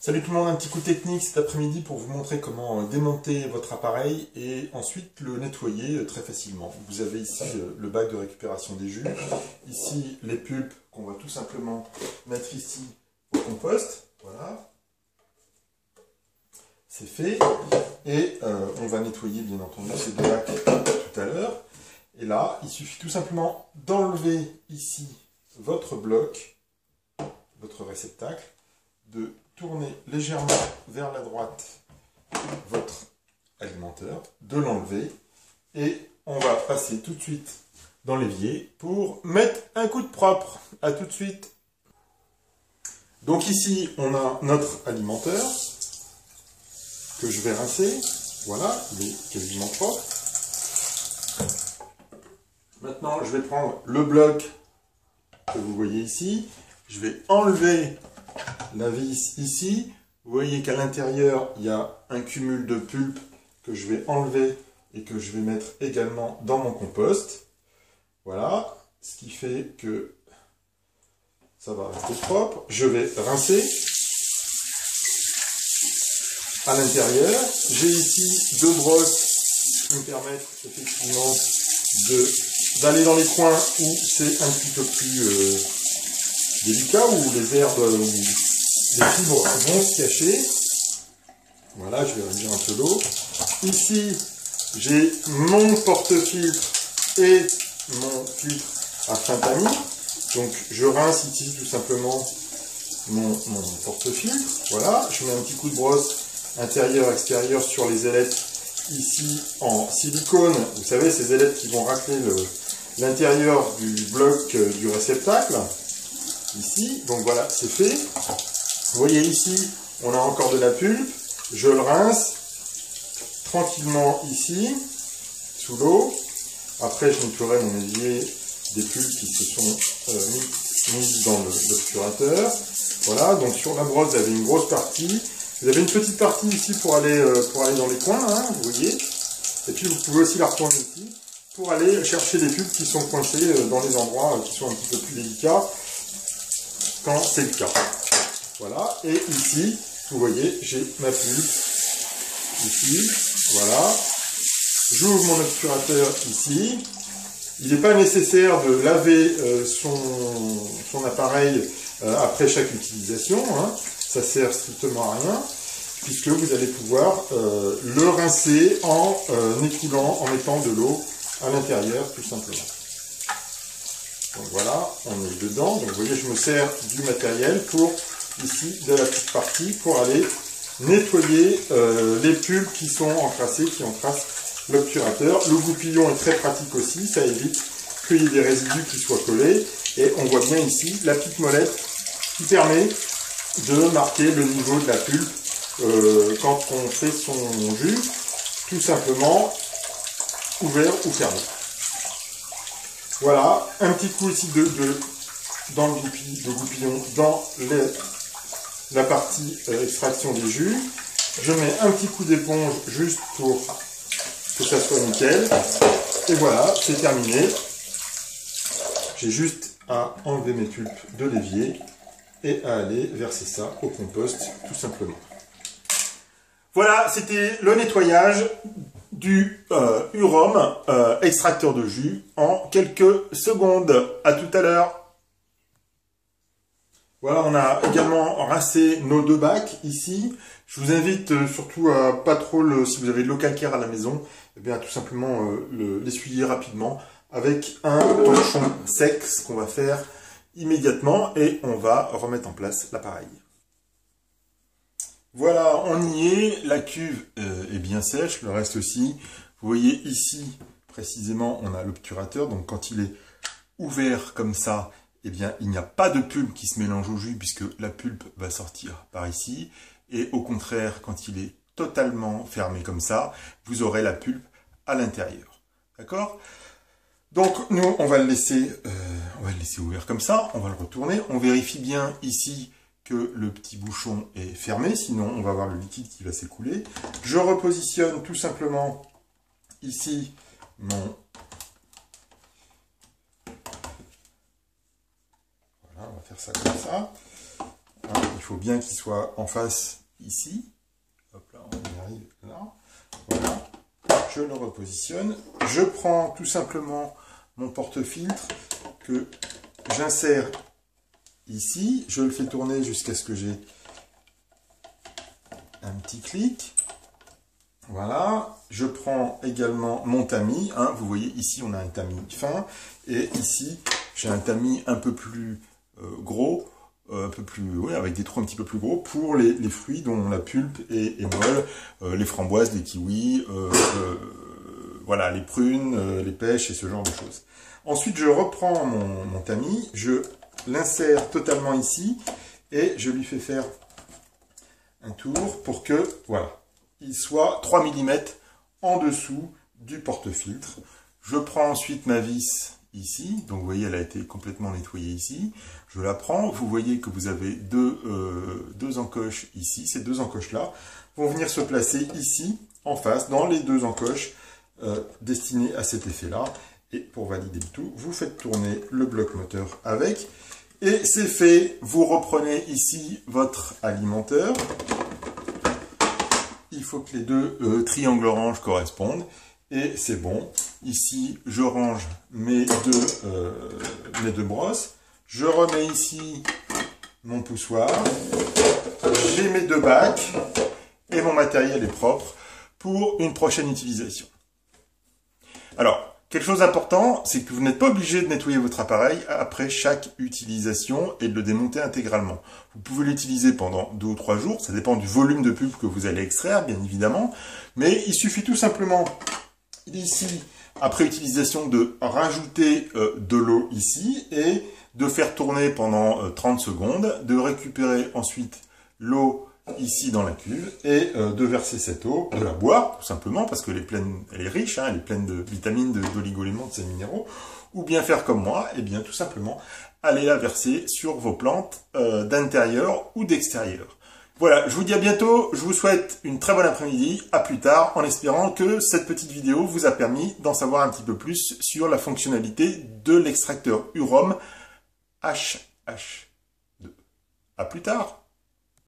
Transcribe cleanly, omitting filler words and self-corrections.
Salut tout le monde, un petit coup technique cet après-midi pour vous montrer comment démonter votre appareil et ensuite le nettoyer très facilement. Vous avez ici le bac de récupération des jus, ici les pulpes qu'on va tout simplement mettre ici au compost, voilà, c'est fait, et on va nettoyer bien entendu ces deux bacs tout à l'heure. Et là, il suffit tout simplement d'enlever ici votre bloc, votre réceptacle, de tourner légèrement vers la droite votre alimenteur, de l'enlever et on va passer tout de suite dans l'évier pour mettre un coup de propre. A tout de suite. Donc ici on a notre alimenteur que je vais rincer. Voilà, il est quasiment propre. Maintenant je vais prendre le bloc que vous voyez ici. Je vais enlever la vis ici. Vous voyez qu'à l'intérieur, il y a un cumul de pulpe que je vais enlever et que je vais mettre également dans mon compost. Voilà, ce qui fait que ça va rester propre. Je vais rincer. À l'intérieur, j'ai ici deux brosses qui me permettent effectivement d'aller dans les coins où c'est un petit peu plus délicat, où les herbes ou les fibres vont se cacher. Voilà, je vais réduire un peu l'eau. Ici, j'ai mon porte-filtre et mon filtre à fin tamis. Donc, je rince ici tout simplement mon porte-filtre. Voilà, je mets un petit coup de brosse intérieur-extérieur sur les ailettes ici en silicone. Vous savez, ces ailettes qui vont racler l'intérieur du bloc du réceptacle. Ici, donc voilà, c'est fait. Vous voyez ici, on a encore de la pulpe. Je le rince tranquillement ici, sous l'eau. Après, je nettoierai mon évier des pulpes qui se sont mises dans l'obturateur. Voilà, donc sur la brosse, vous avez une grosse partie. Vous avez une petite partie ici pour aller dans les coins, hein, vous voyez. Et puis, vous pouvez aussi la retourner ici pour aller chercher les pulpes qui sont coincées dans les endroits qui sont un petit peu plus délicats quand c'est le cas. Voilà, et ici, vous voyez, j'ai ma pulpe, ici, voilà. J'ouvre mon obturateur ici. Il n'est pas nécessaire de laver son appareil après chaque utilisation, hein. Ça sert strictement à rien, puisque vous allez pouvoir le rincer en écoulant, en mettant de l'eau à l'intérieur, tout simplement. Donc voilà, on est dedans. Donc vous voyez, je me sers du matériel pour, ici, de la petite partie, pour aller nettoyer les pulpes qui sont encrassées, qui encrassent l'obturateur. Le goupillon est très pratique aussi, ça évite qu'il y ait des résidus qui soient collés. Et on voit bien ici la petite molette qui permet de marquer le niveau de la pulpe quand on fait son jus, tout simplement ouvert ou fermé. Voilà, un petit coup ici dans le goupillon, dans la partie extraction des jus. Je mets un petit coup d'éponge juste pour que ça soit nickel. Et voilà, c'est terminé. J'ai juste à enlever mes pulpes de l'évier et à aller verser ça au compost, tout simplement. Voilà, c'était le nettoyage du Hurom extracteur de jus en quelques secondes. À tout à l'heure. Voilà, on a également rincé nos deux bacs ici. Je vous invite surtout à pas trop, si vous avez de l'eau calcaire à la maison, eh bien tout simplement l'essuyer rapidement avec un torchon sec, ce qu'on va faire immédiatement, et on va remettre en place l'appareil. Voilà, on y est, la cuve est bien sèche, le reste aussi. Vous voyez ici, précisément, on a l'obturateur, donc quand il est ouvert comme ça, eh bien, il n'y a pas de pulpe qui se mélange au jus, puisque la pulpe va sortir par ici. Et au contraire, quand il est totalement fermé comme ça, vous aurez la pulpe à l'intérieur. D'accord ? Donc, nous, on va le laisser ouvert comme ça, on va le retourner. On vérifie bien ici que le petit bouchon est fermé, sinon on va avoir le liquide qui va s'écouler. Je repositionne tout simplement ici mon... Voilà, on va faire ça comme ça. Hein, il faut bien qu'il soit en face ici. Hop là, on y arrive là. Voilà. Je le repositionne. Je prends tout simplement mon porte-filtre que j'insère ici. Je le fais tourner jusqu'à ce que j'ai un petit clic. Voilà. Je prends également mon tamis. Hein. Vous voyez, ici, on a un tamis fin. Et ici, j'ai un tamis un peu plus gros. Un peu plus, ouais, avec des trous un petit peu plus gros pour les fruits dont la pulpe est molle, les framboises, les kiwis, voilà, les prunes, les pêches et ce genre de choses. Ensuite, je reprends mon tamis, je l'insère totalement ici et je lui fais faire un tour pour que, voilà, il soit 3 mm en dessous du porte-filtre. Je prends ensuite ma vis ici, donc vous voyez, elle a été complètement nettoyée ici. Je la prends, vous voyez que vous avez deux encoches ici. Ces deux encoches-là vont venir se placer ici, en face, dans les deux encoches destinées à cet effet-là. Et pour valider le tout, vous faites tourner le bloc moteur avec. Et c'est fait, vous reprenez ici votre alimenteur. Il faut que les deux triangles orange correspondent. Et c'est bon. Ici, je range mes deux brosses. Je remets ici mon poussoir. J'ai mes deux bacs. Et mon matériel est propre pour une prochaine utilisation. Alors, quelque chose d'important, c'est que vous n'êtes pas obligé de nettoyer votre appareil après chaque utilisation et de le démonter intégralement. Vous pouvez l'utiliser pendant 2 ou 3 jours. Ça dépend du volume de pulpe que vous allez extraire, bien évidemment. Mais il suffit tout simplement ici, après utilisation, de rajouter de l'eau ici et de faire tourner pendant 30 secondes, de récupérer ensuite l'eau ici dans la cuve et de verser cette eau, de la boire tout simplement parce qu'elle est pleine, elle est riche, hein, elle est pleine de vitamines, d'oligo-éléments, de ces minéraux, ou bien faire comme moi, et bien tout simplement aller la verser sur vos plantes d'intérieur ou d'extérieur. Voilà, je vous dis à bientôt, je vous souhaite une très bonne après-midi, à plus tard, en espérant que cette petite vidéo vous a permis d'en savoir un petit peu plus sur la fonctionnalité de l'extracteur UROM HH2. À plus tard.